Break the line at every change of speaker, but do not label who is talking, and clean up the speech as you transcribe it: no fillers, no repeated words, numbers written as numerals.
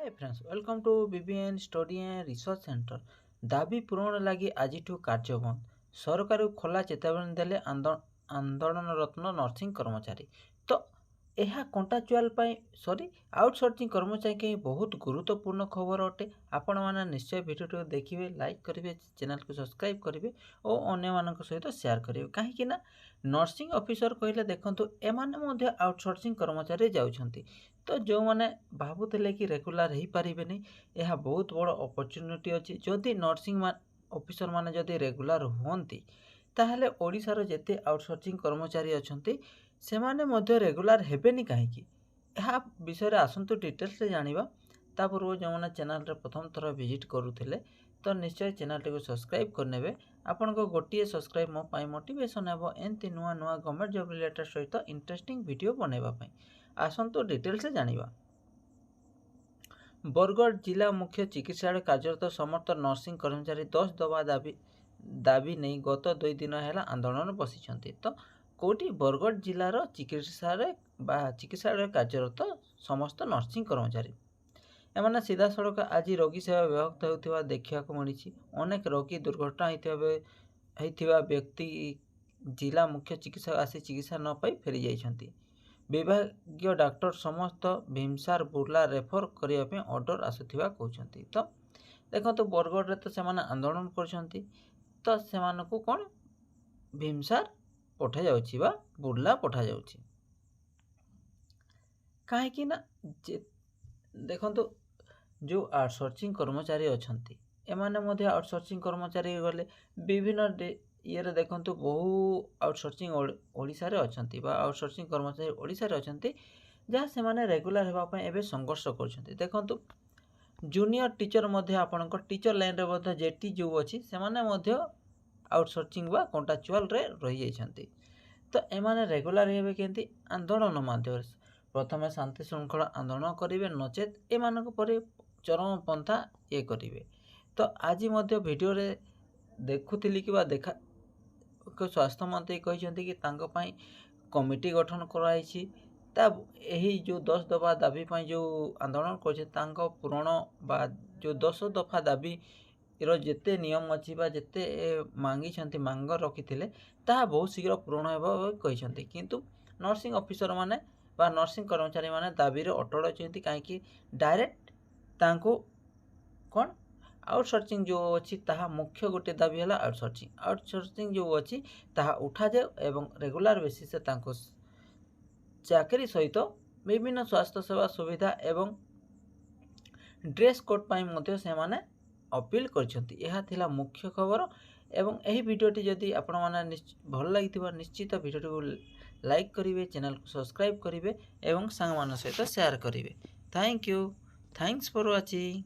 Hi friends, welcome to BBN study and research centre. दाबी पूरण लगी आज कार्य बंद। सरकार को खोला चेतावनी देले आंदोलनरत नर्सिंग कर्मचारी। तो यह कंटाचुआल सॉरी आउटसोर्सिंग कर्मचारी बहुत गुरुत्वपूर्ण खबर अटे। आपण मैंने निश्चय वीडियो देखिए, लाइक करेंगे, चैनल को सब्सक्राइब करेंगे और अन्य मान सहित शेयर करेंगे। कहीं नर्सिंग ऑफिसर कहले देखंतु एमाने आउटसोर्सिंग कर्मचारी जाउछंती। तो जो मैंने भावुले कि रेगुलर हो पारे, यह बहुत बड़ अपॉर्चुनिटी अच्छी। जदि नर्सिंग ऑफिसर माने जदि रेगुलर हुंती ताहले ओडिशार जेते आउटसोर्सिंग कर्मचारी अच्छंती सेमाने मध्य रेगुलर हेबेनी कहीं। यह विषय आसतु डिटेल्स जानिबा। ता पूर्व जो मैंने चैनल रे प्रथम थर विजिट करुले तो निश्चय चैनल टी सब्सक्राइब करने। आपण को गोटे सब्सक्राइब मो पाई मोटिवेशन हेबो एंती नुआ नुआ गवर्नमेंट जॉब रिलेटेड सहित इंटरेस्टिंग वीडियो बनैबा पई। आसतु डिटेल्स जानिबा। बरगढ़ जिला मुख्य चिकित्सालय कार्यरत समस्त नर्सिंग कर्मचारी 10 दफा दाबी नहीं गत 2 दिन है आंदोलन बसी। तो कौटी बरगढ़ जिलार चिकित्सालय कार्यरत समस्त नर्सिंग कर्मचारी एमाने सीधा सड़क आज रोगी सेवा विभक्त होता देखा मिली। अनेक रोगी दुर्घटना होता व्यक्ति जिला मुख्य चिकित्सक आसी चिकित्सा न पाई फेरी जाइछंती। विभागीय डाक्टर समस्त भीमसार बुर्ला रेफर करने ऑर्डर आसुवा कहते। तो देखो तो बरगढ़ तो से आंदोलन कर तो से कौन भीमसार पठा जाउछि बा बुर्ला पठा जाउछि। कहीं देखो तो जो आउटसोर्सिंग कर्मचारी अच्छी एमाने आउटसोर्सिंग कर्मचारी गले विभिन्न ये देखु बहु आउटसोर्सिंग ओडिशा रे अच्छी आउटसोर्सिंग कर्मचारी ओडिशा रे अच्छी जहाँ से रेगुलर होगापी एवं संघर्ष कर। देखु जूनियर टीचर आपण टीचर लाइन रे जेटी जो अच्छी से आउटसोर्सिंग बा कंट्राक्चुअल रे रही जाइछंती। तो एमाने रेगुलर हेबे केंती आंदोलन माध्यम प्रथम शांति श्रृंखला आंदोलन करेंगे, नचेत एमान पर चरम पंथा ये करेंगे। तो आज वीडियो रे देखुली कि देखा स्वास्थ्य मंत्री कहते कि तांको कमिटी गठन कराई यही जो 10 दफा दाबी जो आंदोलन कर पूरण बा जो 10 दफा दाबी जेते नियम अच्छी जेते मांगी मांग रखी बहुत शीघ्र पूरण होती। किंतु नर्सिंग ऑफिसर माने बा नर्सिंग कर्मचारी माने दाबी अटल अच्छी कहीं डायरेक्ट तांको कौन आउटसोर्सिंग जो अच्छी ताहा मुख्य गोटे दाबी है आउटसोर्सिंग जो अच्छी ताहा उठा जाए एवं रेगुलर बेसिस से तांको चाकरी सहित विभिन्न स्वास्थ्य सेवा सुविधा एवं ड्रेस कोड पाई से माने अपील कर मुख्य खबर। एवं यही वीडियोटी जदि आपण माने भल लगी निश्चित वीडियो को लाइक करेंगे, चैनल को सब्सक्राइब करेंगे एवं सांग मान सहित शेयर करेंगे। Thank you, thanks for watching.